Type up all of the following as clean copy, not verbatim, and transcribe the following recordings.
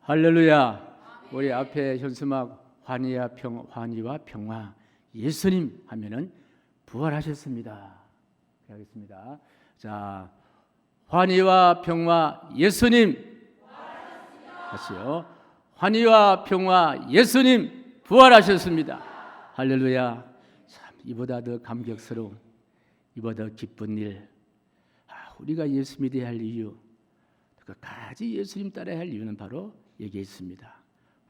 할렐루야. 우리 앞에 현수막 환희와 평화 예수님 하면은 부활하셨습니다. 하겠습니다. 자, 환희와 평화 예수님 하시오. 환희와 평화 예수님 부활하셨습니다. 할렐루야. 참 이보다 더 감격스러운, 이보다 더 기쁜 일. 우리가 예수 믿어야 할 이유, 끝까지 예수님 따라야 할 이유는 바로 여기에 있습니다.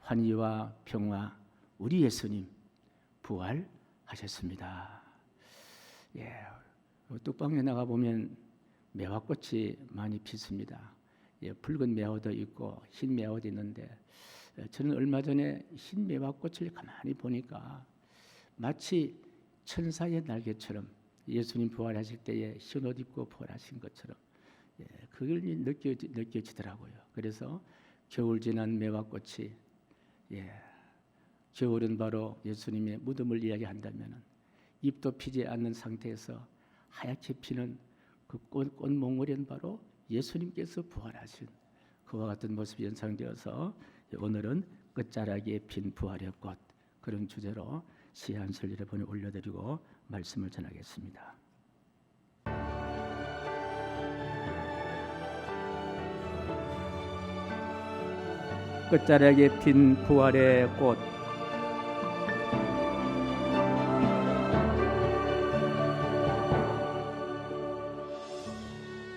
환희와 평화, 우리 예수님 부활하셨습니다. 예, 뚝방에 나가 보면 매화꽃이 많이 피습니다. 예, 붉은 매화도 있고 흰 매화도 있는데 저는 얼마 전에 흰 매화꽃을 가만히 보니까 마치 천사의 날개처럼 예수님 부활하실 때에 흰 옷 입고 부활하신 것처럼 그걸 느껴지더라고요. 그래서 겨울 지난 매화꽃이 겨울은 바로 예수님의 무덤을 이야기한다면 잎도 피지 않는 상태에서 하얗게 피는 그 꽃몽울은 바로 예수님께서 부활하신 그와 같은 모습이 연상되어서 오늘은 끝자락에 핀 부활의 꽃, 그런 주제로 시 한 소절 여러분이 올려드리고 말씀을 전하겠습니다. 끝자락에 핀 부활의 꽃.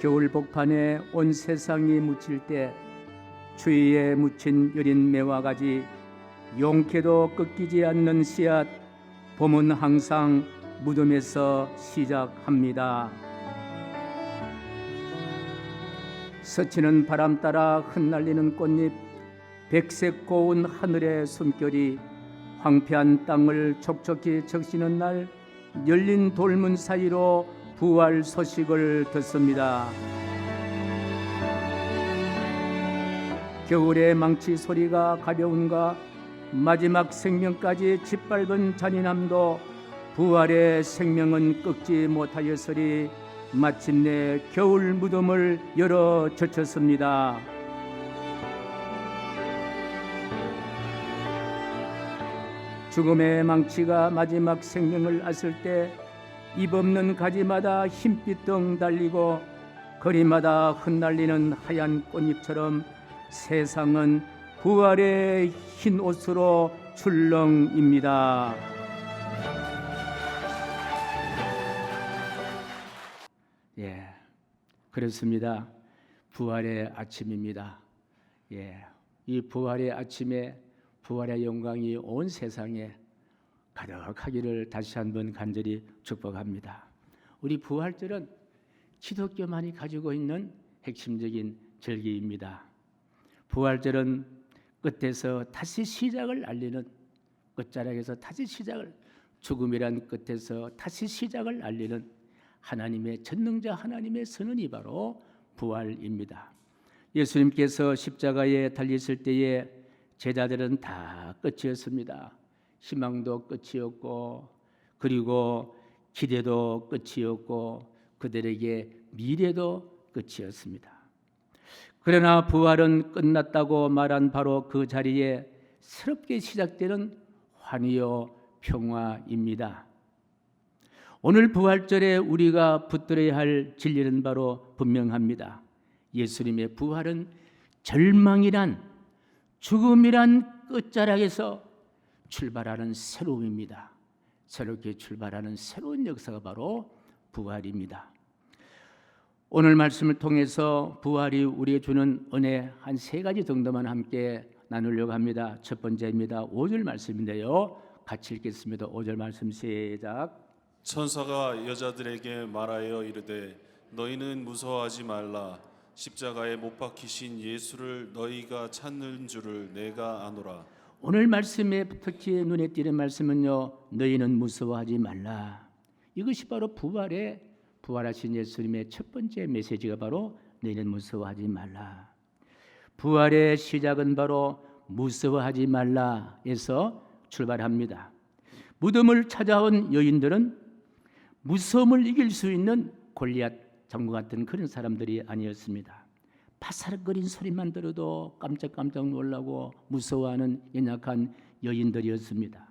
겨울 복판에 온 세상이 묻힐 때 추위에 묻힌 여린 매화가지, 용케도 꺾이지 않는 씨앗, 봄은 항상 무덤에서 시작합니다. 스치는 바람 따라 흩날리는 꽃잎, 백색 고운 하늘의 숨결이 황폐한 땅을 촉촉히 적시는 날 열린 돌문 사이로 부활 소식을 듣습니다. 겨울의 망치 소리가 가벼운가, 마지막 생명까지 짓밟은 잔인함도 부활의 생명은 꺾지 못하였으리 마침내 겨울 무덤을 열어 젖혔습니다. 죽음의 망치가 마지막 생명을 앗을 때 입 없는 가지마다 흰빛덩 달리고 거리마다 흩날리는 하얀 꽃잎처럼 세상은 부활의 흰 옷으로 출렁입니다. 그렇습니다. 부활의 아침입니다. 이 부활의 아침에 부활의 영광이 온 세상에 가득하기를 다시 한번 간절히 축복합니다. 우리 부활절은 기독교만이 가지고 있는 핵심적인 절기입니다. 부활절은 끝에서 다시 시작을 알리는, 끝자락에서 다시 시작을, 죽음이란 끝에서 다시 시작을 알리는 하나님의 전능자 하나님의 선언이 바로 부활입니다. 예수님께서 십자가에 달리실 때에 제자들은 다 끝이었습니다. 희망도 끝이었고, 그리고 기대도 끝이었고, 그들에게 미래도 끝이었습니다. 그러나 부활은 끝났다고 말한 바로 그 자리에 새롭게 시작되는 환희요 평화입니다. 오늘 부활절에 우리가 붙들어야 할 진리는 바로 분명합니다. 예수님의 부활은 절망이란, 죽음이란 끝자락에서 출발하는 새로움입니다. 새롭게 출발하는 새로운 역사가 바로 부활입니다. 오늘 말씀을 통해서 부활이 우리에게 주는 은혜 한 세 가지 정도만 함께 나누려고 합니다. 첫 번째입니다. 5절 말씀인데요. 같이 읽겠습니다. 5절 말씀 시작. 천사가 여자들에게 말하여 이르되 너희는 무서워하지 말라. 십자가에 못 박히신 예수를 너희가 찾는 줄을 내가 아노라. 오늘 말씀에 특히 눈에 띄는 말씀은요, 너희는 무서워하지 말라. 이것이 바로 부활하신 예수님의 첫 번째 메시지가 바로 너희는 무서워하지 말라. 부활의 시작은 바로 무서워하지 말라에서 출발합니다. 무덤을 찾아온 여인들은 무서움을 이길 수 있는 골리앗 장군 같은 그런 사람들이 아니었습니다. 바사락거린 소리만 들어도 깜짝깜짝 놀라고 무서워하는 연약한 여인들이었습니다.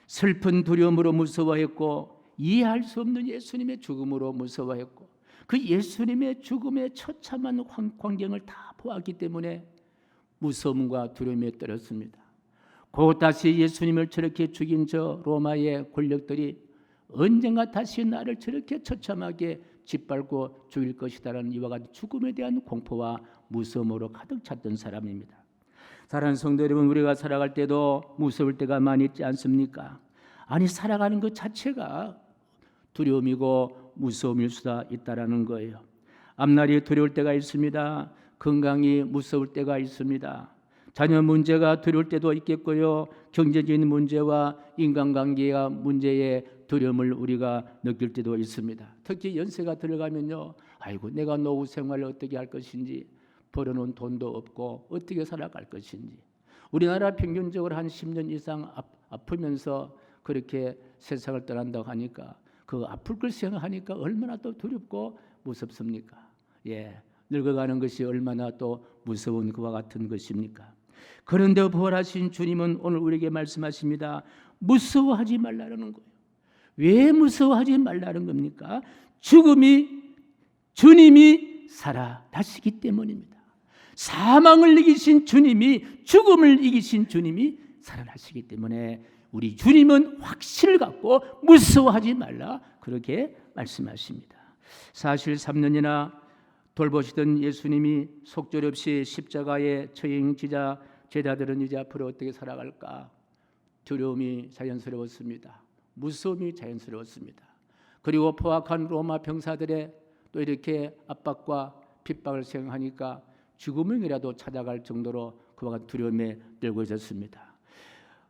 슬픈 두려움으로 무서워했고 이해할 수 없는 예수님의 죽음으로 무서워했고 그 예수님의 죽음의 처참한 광경을 다 보았기 때문에 무서움과 두려움에 떨었습니다. 곧 다시 예수님을 저렇게 죽인 저 로마의 권력들이 언젠가 다시 나를 저렇게 처참하게 짓밟고 죽일 것이다라는 이와 같은 죽음에 대한 공포와 무서움으로 가득 찼던 사람입니다. 사랑하는 성도 여러분, 우리가 살아갈 때도 무서울 때가 많이 있지 않습니까? 아니, 살아가는 것 자체가 두려움이고 무서움일 수가 있다라는 거예요. 앞날이 두려울 때가 있습니다. 건강이 무서울 때가 있습니다. 자녀 문제가 두려울 때도 있겠고요. 경제적인 문제와 인간관계와 문제의 두려움을 우리가 느낄 때도 있습니다. 특히 연세가 들어가면요, 아이고 내가 노후 생활을 어떻게 할 것인지, 벌어놓은 돈도 없고 어떻게 살아갈 것인지. 우리나라 평균적으로 한 10년 이상 아프면서 그렇게 세상을 떠난다고 하니까 그 아플 걸 생각하니까 얼마나 또 두렵고 무섭습니까? 예, 늙어가는 것이 얼마나 또 무서운 그와 같은 것입니까? 그런데 부활하신 주님은 오늘 우리에게 말씀하십니다. 무서워하지 말라는 거예요. 왜 무서워하지 말라는 겁니까? 주님이 살아나시기 때문입니다. 사망을 이기신 주님이, 죽음을 이기신 주님이 살아나시기 때문에 우리 주님은 확신을 갖고 무서워하지 말라, 그렇게 말씀하십니다. 사실 3년이나 돌보시던 예수님이 속절없이 십자가에 처형지자 제자들은 이제 앞으로 어떻게 살아갈까? 두려움이 자연스러웠습니다. 무서움이 자연스러웠습니다. 그리고 포악한 로마 병사들의 또 이렇게 압박과 핍박을 생각하니까 죽음이라도 찾아갈 정도로 그와 같은 두려움에 떨고 있었습니다.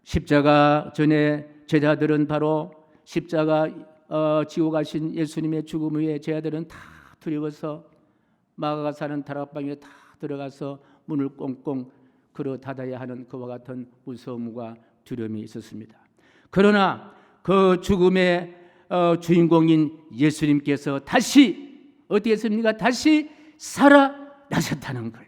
십자가 전에 제자들은 바로 십자가 지고 가신 예수님의 죽음 후에 제자들은 다 두려워서 마가가 사는 다락방에 다 들어가서 문을 꽁꽁 걸어 닫아야 하는 그와 같은 무서움과 두려움이 있었습니다. 그러나 그 죽음의 주인공인 예수님께서 다시 어떻게 했습니까? 다시 살아나셨다는 거예요.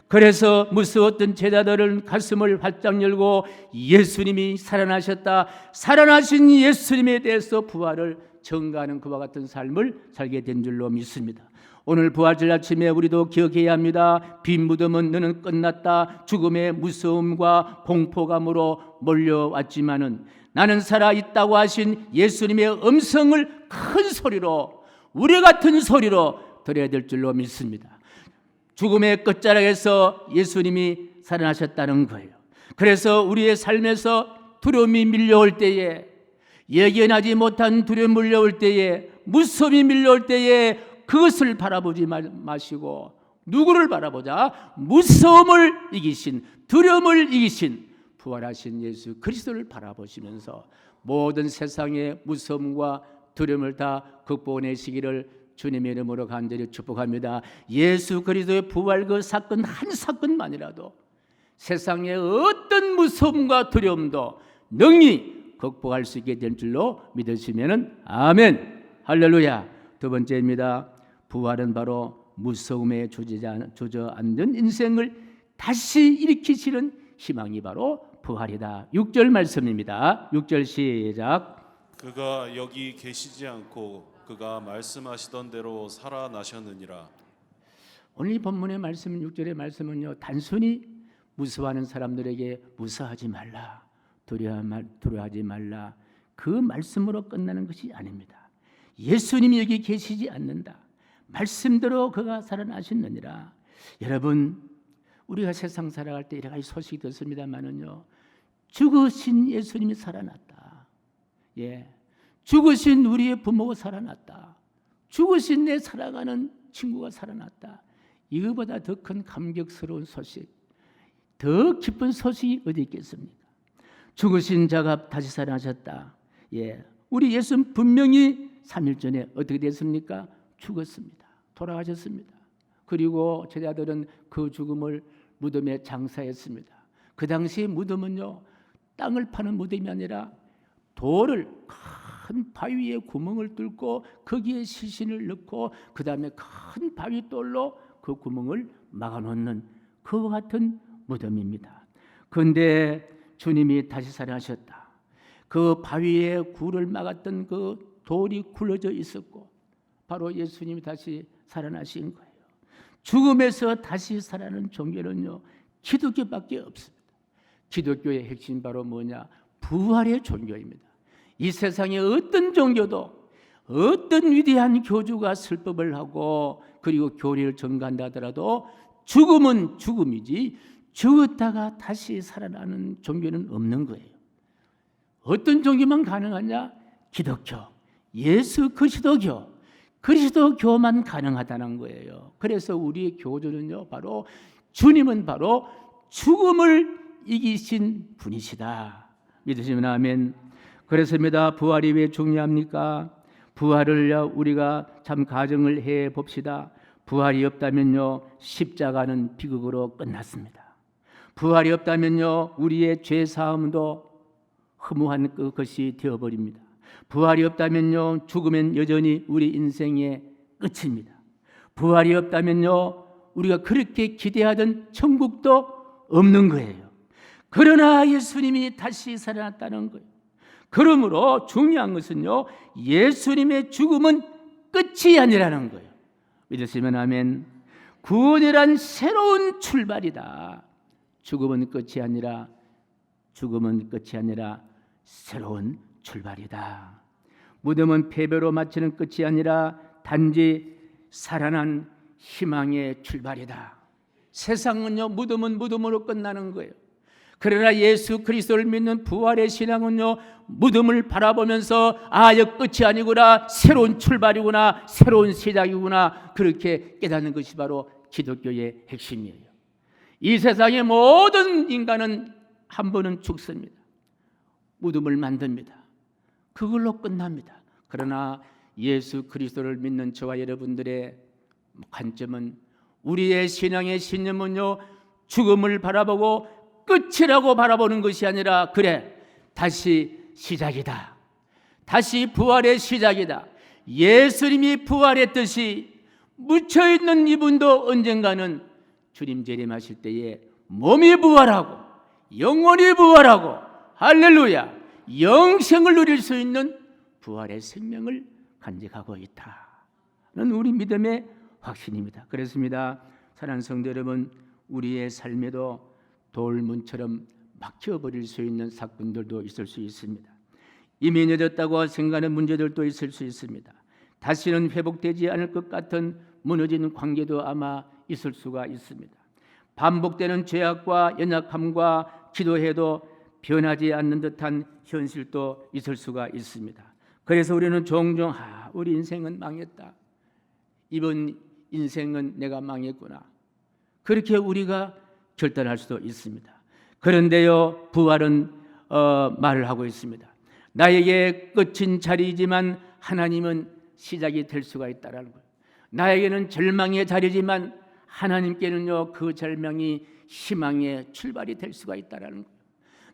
그래서 무서웠던 제자들은 가슴을 활짝 열고 예수님이 살아나셨다, 살아나신 예수님에 대해서 부활을 전가하는 그와 같은 삶을 살게 된 줄로 믿습니다. 오늘 부활절 아침에 우리도 기억해야 합니다. 빈 무덤은 너는 끝났다. 죽음의 무서움과 공포감으로 몰려왔지만은 나는 살아있다고 하신 예수님의 음성을 큰 소리로, 우리 같은 소리로 들어야 될 줄로 믿습니다. 죽음의 끝자락에서 예수님이 살아나셨다는 거예요. 그래서 우리의 삶에서 두려움이 밀려올 때에, 예견하지 못한 두려움이 밀려올 때에, 무서움이 밀려올 때에 그것을 바라보지 마시고 누구를 바라보자? 무서움을 이기신, 두려움을 이기신 부활하신 예수 그리스도를 바라보시면서 모든 세상의 무서움과 두려움을 다 극복해내시기를 주님의 이름으로 간절히 축복합니다. 예수 그리스도의 부활 그 사건 한 사건만이라도 세상의 어떤 무서움과 두려움도 능히 극복할 수 있게 될 줄로 믿으시면 아멘. 할렐루야. 두 번째입니다. 부활은 바로 무서움에 주저앉은 인생을 다시 일으키시는 희망이 바로 부활이다. 6절 말씀입니다. 6절 시작. 그가 여기 계시지 않고 그가 말씀하시던 대로 살아나셨느니라. 오늘 이 본문의 말씀, 6절의 말씀은요, 단순히 무서워하는 사람들에게 무서워하지 말라, 두려워하지 말라, 그 말씀으로 끝나는 것이 아닙니다. 예수님이 여기 계시지 않는다, 말씀대로 그가 살아나셨느니라. 여러분, 우리가 세상 살아갈 때 여러 가지 소식이 듣습니다만은요, 죽으신 예수님이 살아났다. 예, 죽으신 우리의 부모가 살아났다. 죽으신 내 사랑하는 친구가 살아났다. 이거보다 더 큰 감격스러운 소식, 더 기쁜 소식이 어디 있겠습니까? 죽으신 자가 다시 살아나셨다. 예, 우리 예수는 분명히 3일 전에 어떻게 됐습니까? 죽었습니다. 돌아가셨습니다. 그리고 제자들은 그 죽음을 무덤에 장사했습니다. 그 당시 무덤은요, 땅을 파는 무덤이 아니라 돌을, 큰 바위에 구멍을 뚫고 거기에 시신을 넣고 그 다음에 큰 바위돌로 그 구멍을 막아놓는 그와 같은 무덤입니다. 그런데 주님이 다시 살아나셨다. 그 바위에 굴을 막았던 그 돌이 굴러져 있었고 바로 예수님이 다시 살아나신 거예요. 죽음에서 다시 살아나는 종교는요, 기독교밖에 없습니다. 기독교의 핵심 바로 뭐냐? 부활의 종교입니다. 이 세상의 어떤 종교도 어떤 위대한 교주가 설법을 하고 그리고 교리를 전가한다 하더라도 죽음은 죽음이지 죽었다가 다시 살아나는 종교는 없는 거예요. 어떤 종교만 가능하냐? 기독교, 예수 그리스도교만 가능하다는 거예요. 그래서 우리의 교주는요, 바로 주님은 바로 죽음을 이기신 분이시다. 믿으시면 아멘. 그렇습니다. 부활이 왜 중요합니까? 부활을 우리가 참 가정을 해 봅시다. 부활이 없다면요, 십자가는 비극으로 끝났습니다. 부활이 없다면요, 우리의 죄 사함도 허무한 것이 되어버립니다. 부활이 없다면요, 죽으면 여전히 우리 인생의 끝입니다. 부활이 없다면요, 우리가 그렇게 기대하던 천국도 없는 거예요. 그러나 예수님이 다시 살아났다는 거예요. 그러므로 중요한 것은요, 예수님의 죽음은 끝이 아니라는 거예요. 믿으시면 아멘. 구원이란 새로운 출발이다. 죽음은 끝이 아니라 새로운 출발이다. 무덤은 패배로 마치는 끝이 아니라 단지 살아난 희망의 출발이다. 세상은요, 무덤은 무덤으로 끝나는 거예요. 그러나 예수 그리스도를 믿는 부활의 신앙은요, 무덤을 바라보면서 이거 끝이 아니구나, 새로운 출발이구나, 새로운 시작이구나, 그렇게 깨닫는 것이 바로 기독교의 핵심이에요. 이 세상의 모든 인간은 한 번은 죽습니다. 무덤을 만듭니다. 그걸로 끝납니다. 그러나 예수 그리스도를 믿는 저와 여러분들의 관점은, 우리의 신앙의 신념은요, 죽음을 바라보고 끝이라고 바라보는 것이 아니라, 그래, 다시 시작이다. 다시 부활의 시작이다. 예수님이 부활했듯이 묻혀있는 이분도 언젠가는 주님 재림하실 때에 몸이 부활하고 영혼이 부활하고, 할렐루야, 영생을 누릴 수 있는 부활의 생명을 간직하고 있다는 우리 믿음의 확신입니다. 그렇습니다. 사랑하는 성도 여러분, 우리의 삶에도 돌문처럼 막혀버릴 수 있는 사건들도 있을 수 있습니다. 이미 늦었다고 생각하는 문제들도 있을 수 있습니다. 다시는 회복되지 않을 것 같은 무너진 관계도 아마 있을 수가 있습니다. 반복되는 죄악과 연약함과 기도해도 변하지 않는 듯한 현실도 있을 수가 있습니다. 그래서 우리는 종종 우리 인생은 망했다, 이번 인생은 내가 망했구나, 그렇게 우리가 결단할 수도 있습니다. 그런데요, 부활은 말을 하고 있습니다. 나에게 끝인 자리이지만 하나님은 시작이 될 수가 있다라는 거예요. 나에게는 절망의 자리지만 하나님께는요, 그 절망이 희망의 출발이 될 수가 있다라는 거예요.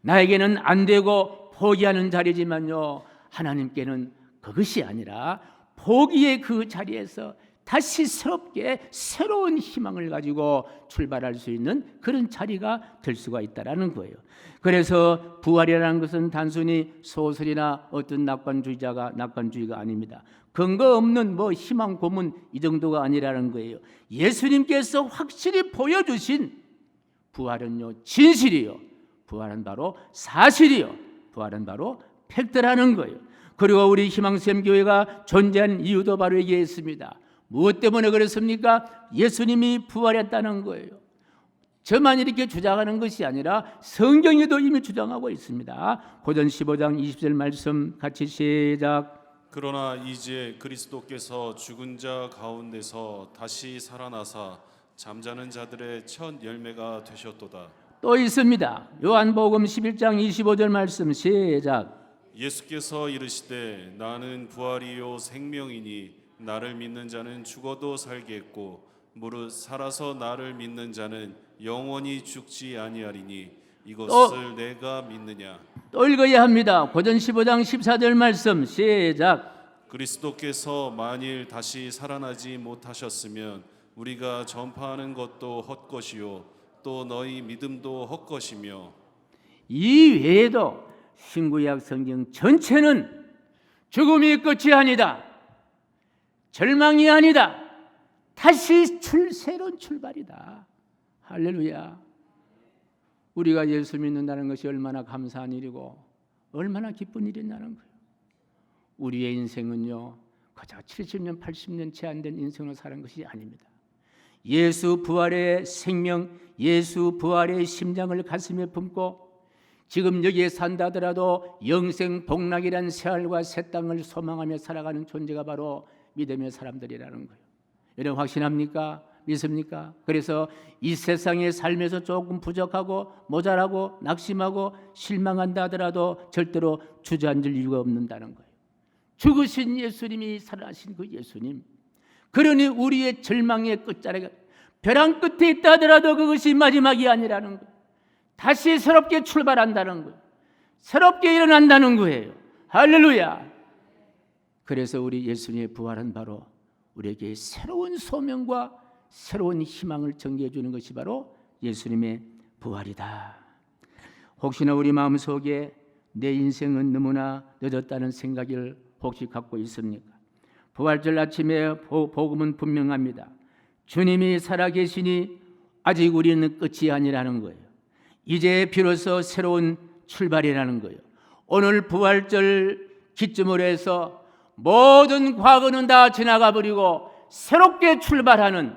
나에게는 안 되고 포기하는 자리지만요, 하나님께는 그것이 아니라 포기의 그 자리에서 다시 새롭게 새로운 희망을 가지고 출발할 수 있는 그런 자리가 될 수가 있다라는 거예요. 그래서 부활이라는 것은 단순히 소설이나 어떤 낙관주의가 아닙니다. 근거 없는 희망 고문 이 정도가 아니라는 거예요. 예수님께서 확실히 보여주신 부활은요, 진실이요, 부활은 바로 사실이요, 부활은 바로 팩트라는 거예요. 그리고 우리 희망샘 교회가 존재하는 이유도 바로 이게 있습니다. 무엇 때문에 그렇습니까? 예수님이 부활했다는 거예요. 저만 이렇게 주장하는 것이 아니라 성경에도 이미 주장하고 있습니다. 고전 15장 20절 말씀 같이 시작. 그러나 이제 그리스도께서 죽은 자 가운데서 다시 살아나사 잠자는 자들의 첫 열매가 되셨도다. 또 있습니다. 요한복음 11장 25절 말씀 시작. 예수께서 이르시되 나는 부활이요 생명이니 나를 믿는 자는 죽어도 살겠고 무릇 살아서 나를 믿는 자는 영원히 죽지 아니하리니 이것을 내가 믿느냐. 또 읽어야 합니다. 고전 15장 14절 말씀 시작. 그리스도께서 만일 다시 살아나지 못하셨으면 우리가 전파하는 것도 헛것이요 또 너희 믿음도 헛것이며 이 외에도 신구약 성경 전체는 죽음이 끝이 아니다, 절망이 아니다, 다시 새로운 출발이다. 할렐루야. 우리가 예수 믿는다는 것이 얼마나 감사한 일이고 얼마나 기쁜 일이냐는 거예요. 우리의 인생은요 그저 70년 80년 채 안 된 인생으로 사는 것이 아닙니다. 예수 부활의 생명, 예수 부활의 심장을 가슴에 품고 지금 여기에 산다 하더라도 영생 복락이란 새하늘과 새 땅을 소망하며 살아가는 존재가 바로 믿음의 사람들이라는 거예요. 여러분 확신합니까? 믿습니까? 그래서 이 세상의 삶에서 조금 부족하고 모자라고 낙심하고 실망한다 하더라도 절대로 주저앉을 이유가 없는다는 거예요. 죽으신 예수님이 살아나신 그 예수님, 그러니 우리의 절망의 끝자리가 벼랑 끝에 있다 하더라도 그것이 마지막이 아니라는 거예요. 다시 새롭게 출발한다는 거예요. 새롭게 일어난다는 거예요. 할렐루야. 그래서 우리 예수님의 부활은 바로 우리에게 새로운 소명과 새로운 희망을 전개해 주는 것이 바로 예수님의 부활이다. 혹시나 우리 마음속에 내 인생은 너무나 늦었다는 생각을 혹시 갖고 있습니까? 부활절 아침에 복음은 분명합니다. 주님이 살아계시니 아직 우리는 끝이 아니라는 거예요. 이제 비로소 새로운 출발이라는 거예요. 오늘 부활절 기점으로 해서 모든 과거는 다 지나가 버리고 새롭게 출발하는,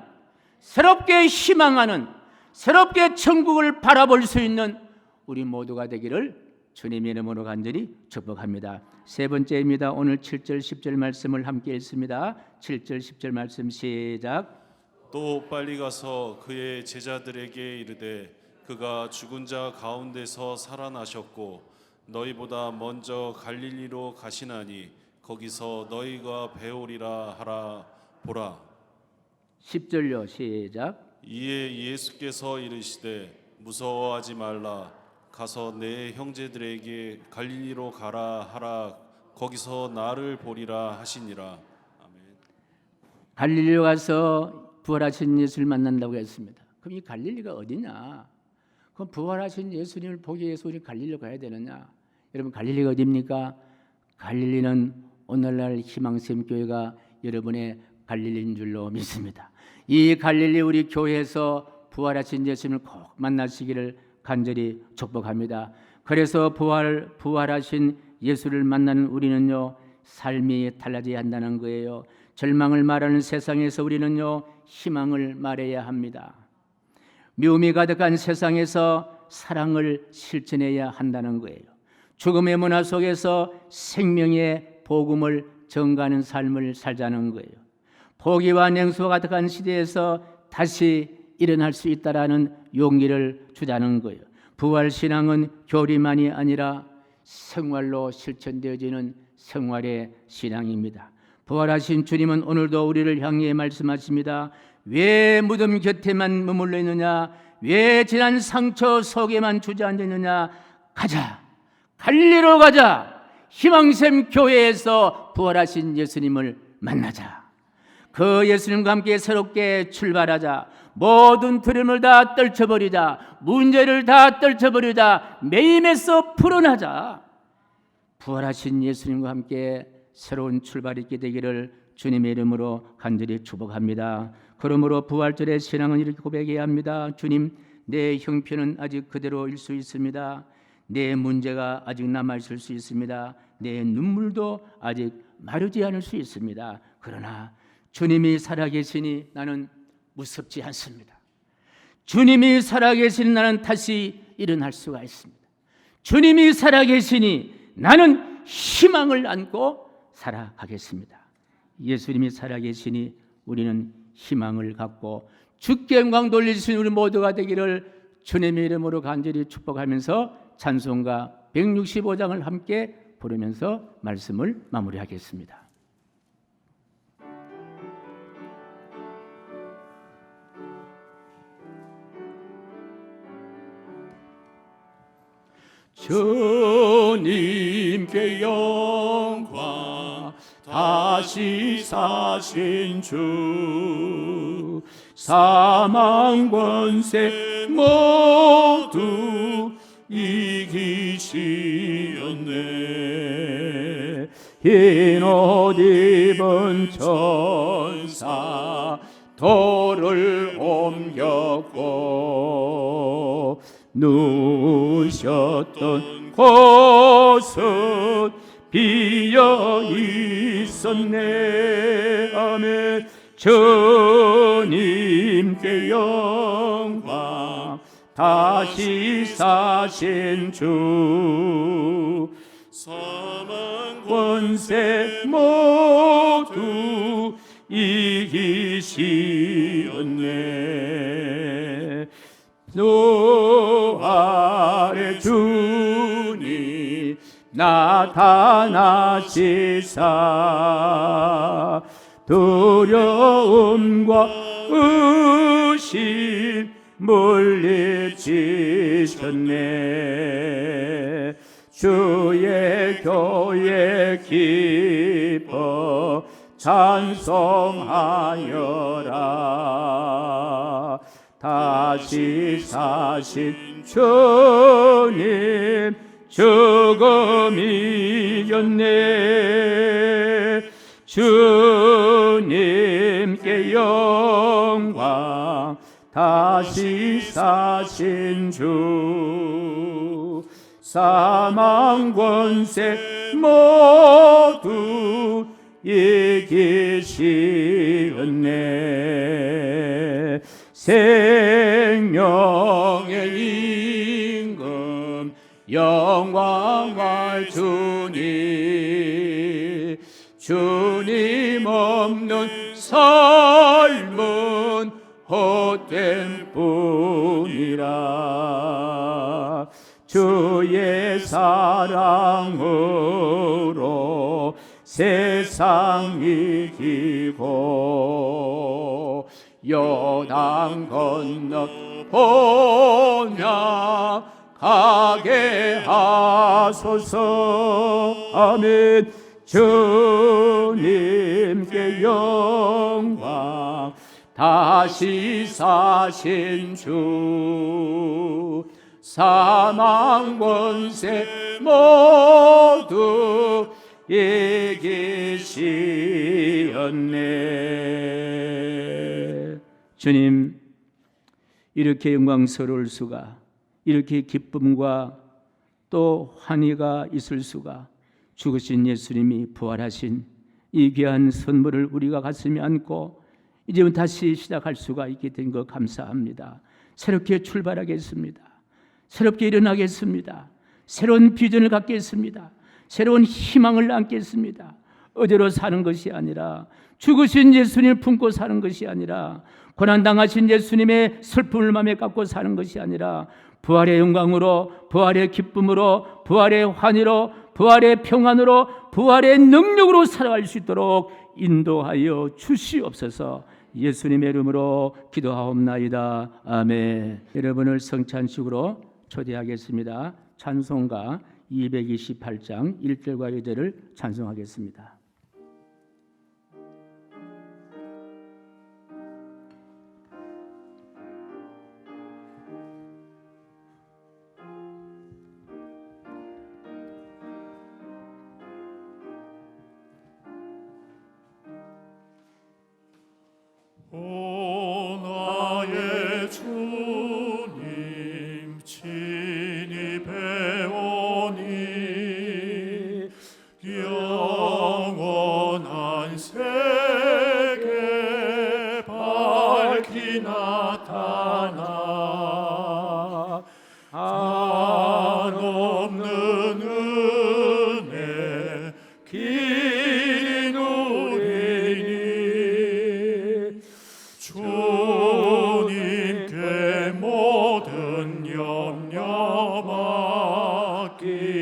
새롭게 희망하는, 새롭게 천국을 바라볼 수 있는 우리 모두가 되기를 주님의 이름으로 간절히 축복합니다. 세 번째입니다. 오늘 7절 10절 말씀을 함께 읽습니다. 7절 10절 말씀 시작. 또 빨리 가서 그의 제자들에게 이르되 그가 죽은 자 가운데서 살아나셨고 너희보다 먼저 갈릴리로 가시나니 거기서 너희가 배우리라 하라. 보라. 10절요 시작. 이에 예수께서 이르시되 무서워하지 말라. 가서 내 형제들에게 갈릴리로 가라 하라. 거기서 나를 보리라 하시니라. 아멘. 갈릴리로 가서 부활하신 예수를 만난다고 했습니다. 그럼 이 갈릴리가 어디냐? 그럼 부활하신 예수님을 보기 위해서 우리 갈릴리로 가야 되느냐? 여러분 갈릴리가 어디입니까? 갈릴리는 오늘날 희망샘 교회가 여러분의 갈릴리인 줄로 믿습니다. 이 갈릴리 우리 교회에서 부활하신 예수님을 꼭 만나시기를 간절히 축복합니다. 그래서 부활하신 예수를 만나는 우리는요 삶이 달라져야 한다는 거예요. 절망을 말하는 세상에서 우리는요 희망을 말해야 합니다. 미움이 가득한 세상에서 사랑을 실천해야 한다는 거예요. 죽음의 문화 속에서 생명의 복음을 전가하는 삶을 살자는 거예요. 포기와 냉소가 가득한 시대에서 다시 일어날 수 있다라는 용기를 주자는 거예요. 부활신앙은 교리만이 아니라 생활로 실천되어지는 생활의 신앙입니다. 부활하신 주님은 오늘도 우리를 향해 말씀하십니다. 왜 무덤 곁에만 머물러 있느냐? 왜 지난 상처 속에만 주저앉아 있느냐? 가자, 갈릴리로 가자. 희망샘 교회에서 부활하신 예수님을 만나자. 그 예수님과 함께 새롭게 출발하자. 모든 두려움을 다 떨쳐버리자. 문제를 다 떨쳐버리자. 매임에서 풀어나자. 부활하신 예수님과 함께 새로운 출발이 있게 되기를 주님의 이름으로 간절히 축복합니다. 그러므로 부활절의 신앙은 이렇게 고백해야 합니다. 주님, 내 형편은 아직 그대로일 수 있습니다. 내 문제가 아직 남아있을 수 있습니다. 내 눈물도 아직 마르지 않을 수 있습니다. 그러나 주님이 살아계시니 나는 무섭지 않습니다. 주님이 살아계시니 나는 다시 일어날 수가 있습니다. 주님이 살아계시니 나는 희망을 안고 살아가겠습니다. 예수님이 살아계시니 우리는 희망을 갖고 주께 영광 돌릴 수 있는 우리 모두가 되기를 주님의 이름으로 간절히 축복하면서 찬송가 165장을 함께 부르면서 말씀을 마무리하겠습니다. 주님께 영광, 다시 사신 주 사망 권세 모두 이기시었네. 흰 옷 입은 천사 돌을 옮겼고 누우셨던 곳은 비어 있었네. 아멘. 주님께 영광, 다시 사신 주. 사망 권세 모두 이기시었네. 부활의 주님 나타나시사 두려움과 의심 물리치셨네. 주의 교회 기뻐 찬송하여라. 다시 사신 주님 죽음 이겼네. 주님께 영광, 다시 사신 주. 사망 권세 모두 이기시었네. 생명의 임금 영광할 주님, 주님 없는 삶은 헛된 뿐이라. 주의 사랑으로 세상 이기고 요단 건너 번영하게 하소서. 아멘. 주님께 영광, 다시 사신 주. 사망 권세 모두 이기시었네. 주님, 이렇게 영광스러울 수가, 이렇게 기쁨과 또 환희가 있을 수가, 죽으신 예수님이 부활하신 이 귀한 선물을 우리가 가슴에 안고 이제는 다시 시작할 수가 있게 된 것 감사합니다. 새롭게 출발하겠습니다. 새롭게 일어나겠습니다. 새로운 비전을 갖겠습니다. 새로운 희망을 안겠습니다. 어제로 사는 것이 아니라, 죽으신 예수님을 품고 사는 것이 아니라, 고난당하신 예수님의 슬픔을 마음에 갖고 사는 것이 아니라, 부활의 영광으로, 부활의 기쁨으로, 부활의 환희로, 부활의 평안으로, 부활의 능력으로 살아갈 수 있도록 인도하여 주시옵소서. 예수님의 이름으로 기도하옵나이다. 아멘. 여러분을 성찬식으로 초대하겠습니다. 찬송가 228장 1절과 2절을 찬송하겠습니다. 오 나의 주님 친히 배우니 영원한 세계 밝히 나타나 한없는 은혜 긴 우리니 주님께 모든 염려 맡기리.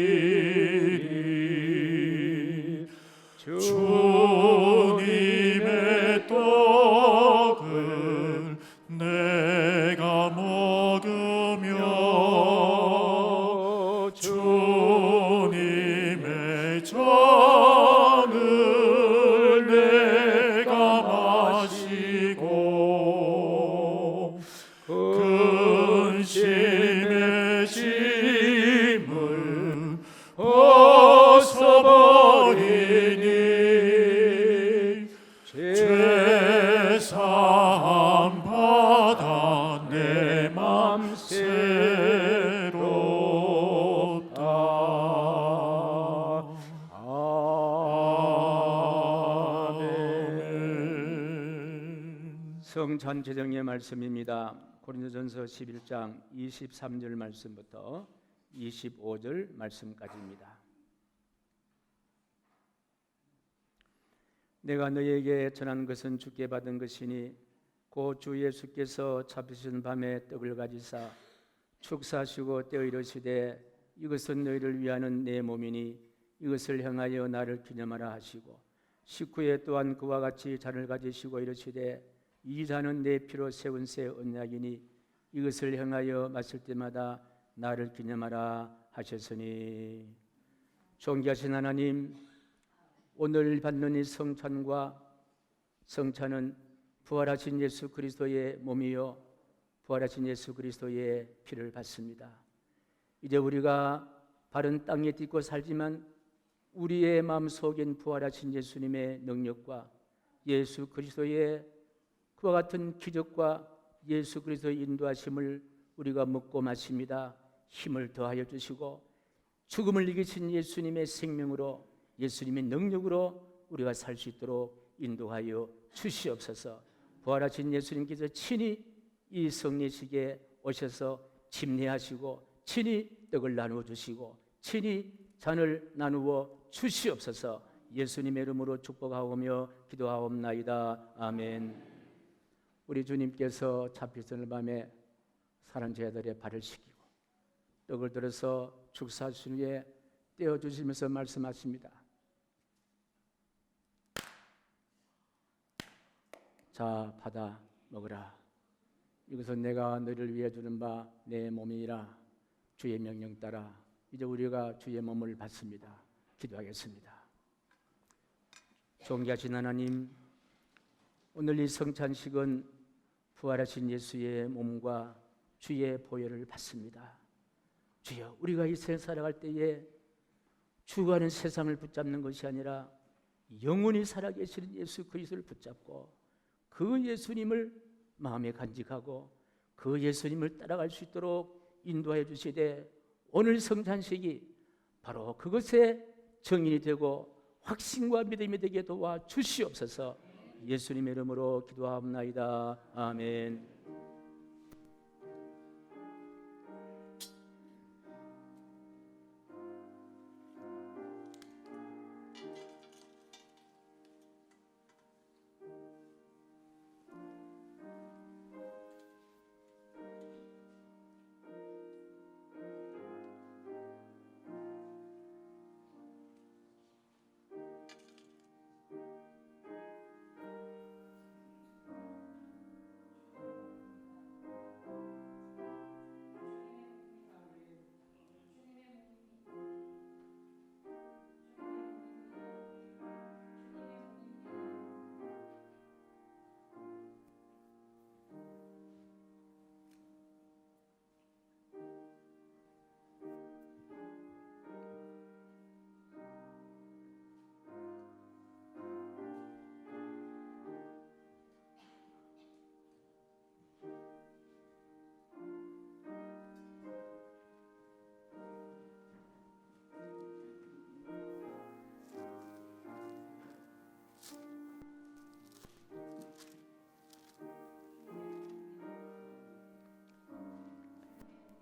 주님의 떡을 내가 먹으며 주님의 잔을 내가 마시고 성찬 제정의 말씀입니다. 고린도전서 11장 23절 말씀부터 25절 말씀까지입니다. 내가 너희에게 전한 것은 주께 받은 것이니 곧 주 예수께서 잡히신 밤에 떡을 가지사 축사하시고 떼어 이르시되 이것은 너희를 위하는 내 몸이니 이것을 행하여 나를 기념하라 하시고 식후에 또한 그와 같이 잔을 가지시고 이르시되 이 잔은 내 피로 세운 새 언약이니 이것을 행하여 마실 때마다 나를 기념하라 하셨으니. 존귀하신 하나님, 오늘 받는 이 성찬과 성찬은 부활하신 예수 그리스도의 몸이요 부활하신 예수 그리스도의 피를 받습니다. 이제 우리가 바른 땅에 딛고 살지만 우리의 마음속엔 부활하신 예수님의 능력과 예수 그리스도의 그와 같은 기적과 예수 그리스도의 인도하심을 우리가 먹고 마십니다. 힘을 더하여 주시고 죽음을 이기신 예수님의 생명으로 예수님의 능력으로 우리가 살 수 있도록 인도하여 주시옵소서. 부활하신 예수님께서 친히 이 성례식에 오셔서 침례하시고 친히 떡을 나누어 주시고 친히 잔을 나누어 주시옵소서. 예수님의 이름으로 축복하오며 기도하옵나이다. 아멘. 우리 주님께서 잡히던 밤에 사랑 제자들의 발을 씻기고 떡을 들어서 축사하신 후에 떼어주시면서 말씀하십니다. 자, 받아 먹으라. 이것은 내가 너를 위해 주는 바 내 몸이라. 주의 명령 따라 이제 우리가 주의 몸을 받습니다. 기도하겠습니다. 존귀하신 하나님, 오늘 이 성찬식은 부활하신 예수의 몸과 주의 보혈을 받습니다. 주여, 우리가 이 세상 살아갈 때에 죽어가는 세상을 붙잡는 것이 아니라 영원히 살아계시는 예수 그리스도를 붙잡고 그 예수님을 마음에 간직하고 그 예수님을 따라갈 수 있도록 인도하여 주시되 오늘 성찬식이 바로 그것의 정인이 되고 확신과 믿음이 되게 도와 주시옵소서. 예수님의 이름으로 기도하옵나이다. 아멘.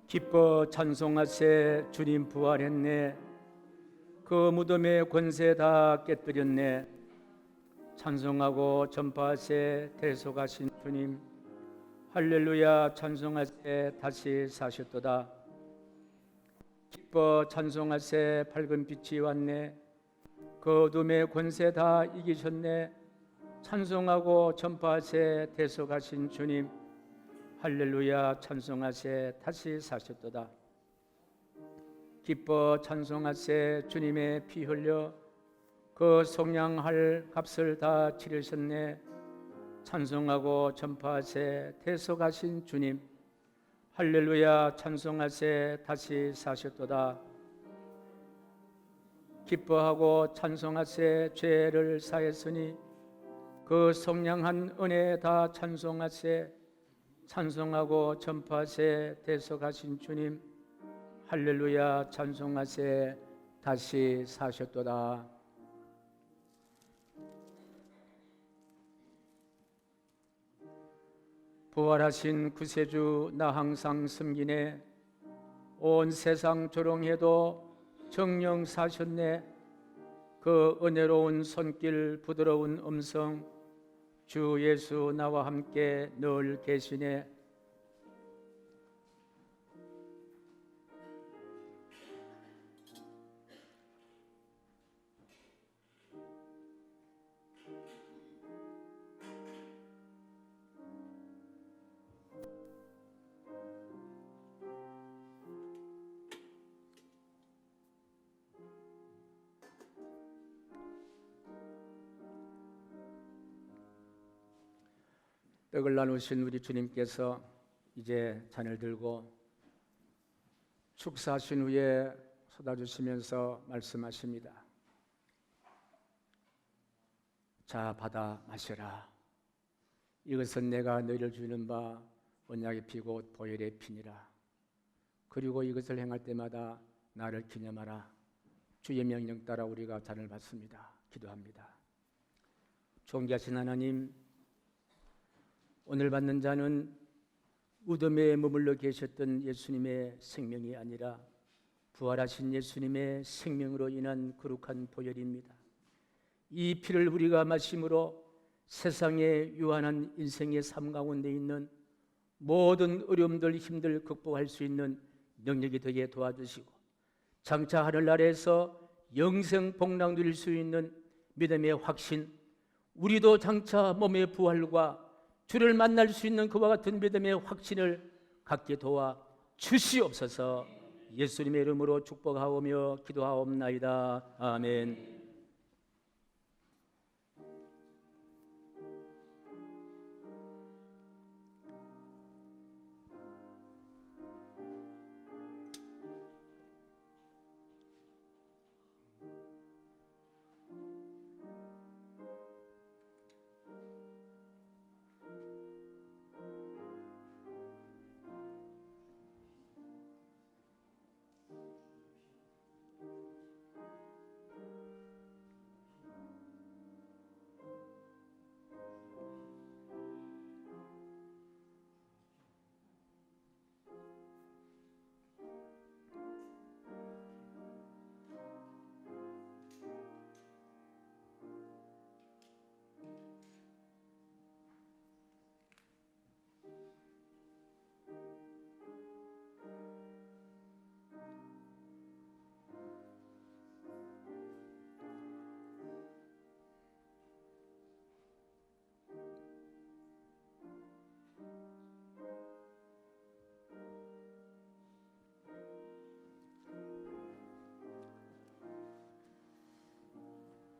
기뻐 찬송하세. 주님 부활했네. 그 무덤의 권세 다 깨뜨렸네. 찬송하고 전파하세. 대속하신 주님 할렐루야. 찬송하세. 다시 사셨도다. 기뻐 찬송하세. 밝은 빛이 왔네. 그 어둠의 권세 다 이기셨네. 찬송하고 전파하세. 대속하신 주님 할렐루야. 찬송하세. 다시 사셨도다. 기뻐 찬송하세. 주님의 피 흘려 그 속량할 값을 다 치르셨네. 찬송하고 전파하세. 대속하신 주님 할렐루야. 찬송하세. 다시 사셨도다. 기뻐하고 찬송하세. 죄를 사했으니 그 속량한 은혜 다 찬송하세. 찬송하고 전파하세. 대속하신 주님 할렐루야. 찬송하세. 다시 사셨도다. 부활하신 구세주 나 항상 섬기네. 온 세상 조롱해도 정령 사셨네. 그 은혜로운 손길 부드러운 음성 주 예수 나와 함께 늘 계시네. 떡을 나누신 우리 주님께서 이제 잔을 들고 축사하신 후에 쏟아주시면서 말씀하십니다. 자, 받아 마셔라. 이것은 내가 너희를 주는 바 언약의 피고 보혈의 피니라. 그리고 이것을 행할 때마다 나를 기념하라. 주의 명령 따라 우리가 잔을 받습니다. 기도합니다. 존귀하신 하나님, 오늘 받는 잔은 무덤에 머물러 계셨던 예수님의 생명이 아니라 부활하신 예수님의 생명으로 인한 거룩한 보혈입니다. 이 피를 우리가 마심으로 세상의 유한한 인생의 삶 가운데 있는 모든 어려움들, 힘들 극복할 수 있는 능력이 되게 도와주시고 장차 하늘나라에서 영생 복락 누릴 수 있는 믿음의 확신, 우리도 장차 몸의 부활과 주를 만날 수 있는 그와 같은 믿음의 확신을 갖게 도와 주시옵소서. 예수님의 이름으로 축복하오며 기도하옵나이다. 아멘.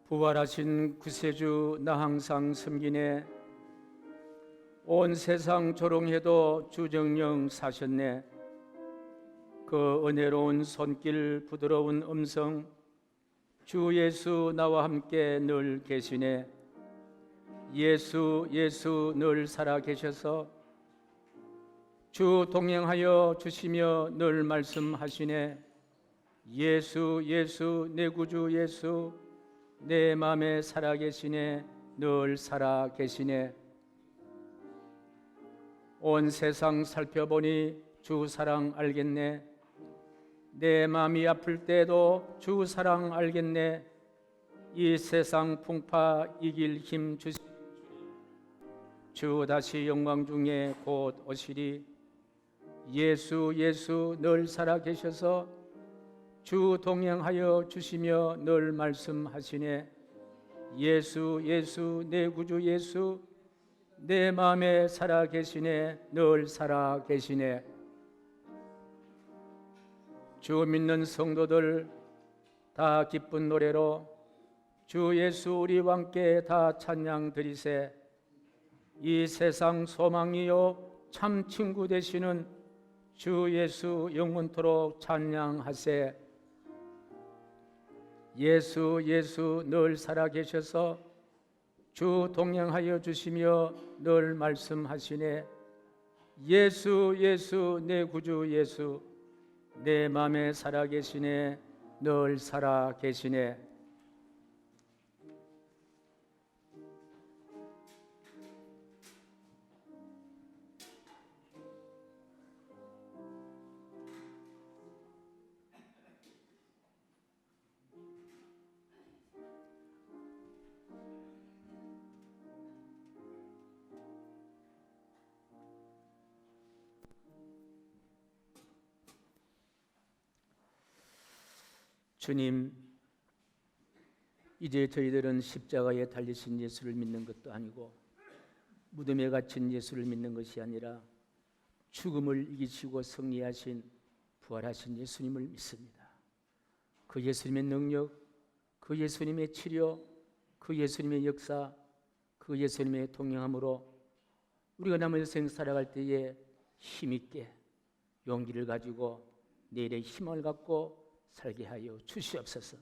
부활하신 구세주 나 항상 섬기네. 온 세상 조롱해도 주정령 사셨네. 그 은혜로운 손길 부드러운 음성 주 예수 나와 함께 늘 계시네. 예수 예수 늘 살아 계셔서 주 동행하여 주시며 늘 말씀하시네. 예수 예수 내 구주 예수 내 맘에 살아계시네. 늘 살아계시네. 온 세상 살펴보니 주 사랑 알겠네. 내 맘이 아플 때도 주 사랑 알겠네. 이 세상 풍파 이길 힘 주시 주 다시 영광 중에 곧 오시리. 예수 예수 늘 살아계셔서 주 동행하여 주시며 늘 말씀하시네. 예수 예수 내 구주 예수 내 마음에 살아계시네. 늘 살아계시네. 주 믿는 성도들 다 기쁜 노래로 주 예수 우리와 함께 다 찬양 드리세. 이 세상 소망이요 참 친구 되시는 주 예수 영원토록 찬양하세. 예수 예수 늘 살아계셔서 주 동행하여 주시며 늘 말씀하시네. 예수 예수 내 구주 예수 내 맘에 살아계시네. 늘 살아계시네. 주님, 이제 저희들은 십자가에 달리신 예수를 믿는 것도 아니고 무덤에 갇힌 예수를 믿는 것이 아니라 죽음을 이기시고 승리하신 부활하신 예수님을 믿습니다. 그 예수님의 능력, 그 예수님의 치료, 그 예수님의 역사, 그 예수님의 동행함으로 우리가 남은 생 살아갈 때에 힘있게 용기를 가지고 내일의 희망을 갖고 살게 하여 주시옵소서.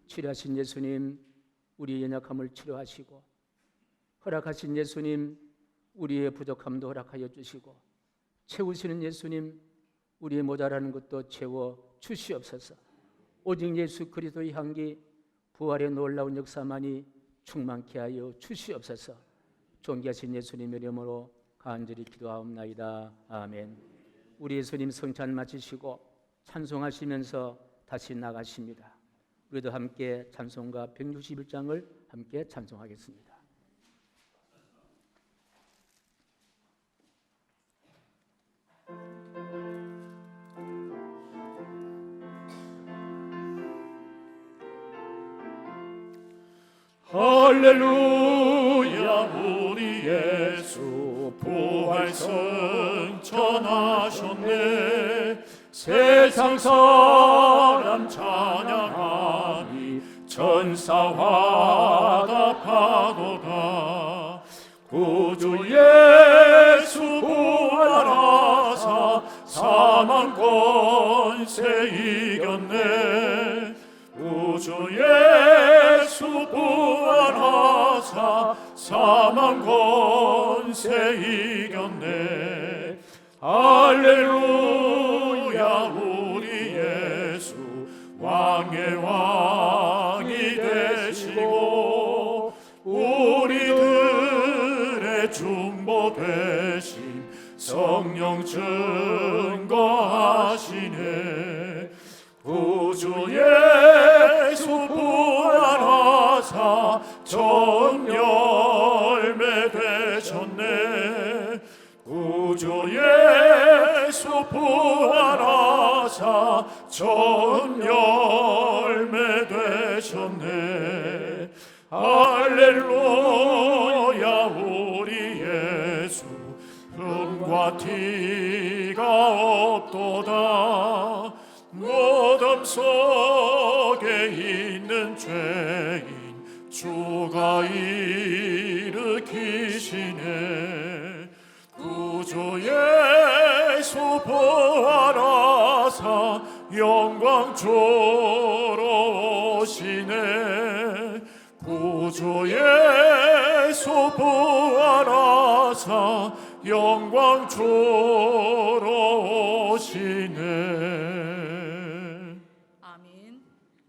치료하신 예수님, 우리의 연약함을 치료하시고 허락하신 예수님, 우리의 부족함도 허락하여 주시고 채우시는 예수님, 우리의 모자라는 것도 채워 주시옵소서. 오직 예수 그리스도의 향기, 부활의 놀라운 역사만이 충만케 하여 주시옵소서. 존귀하신 예수님의 이름으로 간절히 기도하옵나이다. 아멘. 우리 예수님 성찬 마치시고 찬송하시면서 다시 나가십니다. 우리도 함께 찬송가 161장을 함께 찬송하겠습니다. 할렐루야 우리 예수 부활 승천하셨네. 세상 사람 찬양하니 천사와 답하도다. 구주 예수 부활하사 사망 권세 이겼네. 구주 예수 부활하사 사망 권세 이겼네. 할렐루야 우리 예수 왕의 왕이 되시고 우리들의 중보 되신 성령 증거하시네. 구주 예수 부활하사 전 열매 되셨네. 구주 예수 부활하사 전 열매 되셨네. 할렐루야 우리 예수 흠과 티가 없도다. 무덤 속에 있는 죄인 주가 일으키시네. 구주 예수 부활하사 영광 주러 오시네. 구주 예수 부활하사 영광 주러